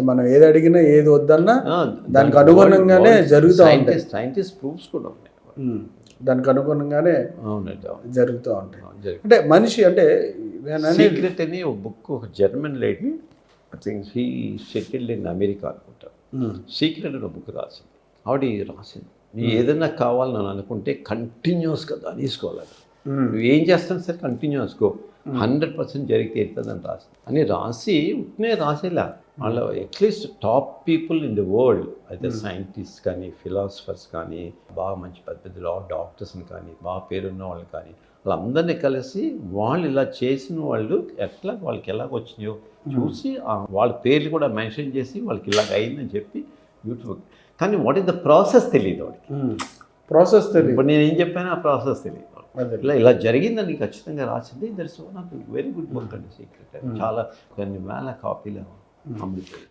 మనం ఏది అడిగినా ఏది వద్దన్నా దానికి అనుగుణంగానే జరుగుతూ ఉంటాయి. సైంటిస్ట్ ప్రూఫ్స్ కూడా ఉన్నాయి, దానికి అనుగుణంగానే అవునండి, జరుగుతూ ఉంటాయి. అంటే మనిషి అంటే సీక్రెట్ అని ఒక బుక్, ఒక German lady I think he settled in America అనుకుంటా, సీక్రెట్ అని ఒక బుక్ రాసింది. ఆవిడ రాసింది, నీ ఏదైనా కావాలని అనుకుంటే కంటిన్యూస్గా దాన్ని తీసుకోవాలి, నువ్వు ఏం చేస్తాను సరే కంటిన్యూస్గా 100% జరిగితే ఎట్టుందని రాసింది అని రాసి ఉట్నే రాసేలా. వాళ్ళ at least top people in the world, అయితే సైంటిస్ట్ కానీ ఫిలాసఫర్స్ కానీ బాగా మంచి పెద్ద పెద్ద డాక్టర్స్ని కానీ బాగా పేరున్న వాళ్ళు కానీ వాళ్ళందరినీ కలిసి వాళ్ళు ఇలా చేసిన వాళ్ళు ఎట్లా వాళ్ళకి ఎలాగ వచ్చినాయో చూసి వాళ్ళ పేర్లు కూడా మెన్షన్ చేసి వాళ్ళకి ఇలాగ అయిందని చెప్పి యూట్యూబ్. కానీ వాట్ ఈస్ ద ప్రాసెస్ తెలియదు వాడికి, ప్రాసెస్ తెలియదు. ఇప్పుడు నేను ఏం చెప్పాను ఆ ప్రాసెస్ తెలియదు. ఇలా జరిగిందని ఖచ్చితంగా రాసింది. That's one of the very good book అండి సీక్రెట్. చాలా కొన్ని వేల కాపీలు అమ్ముతాయి.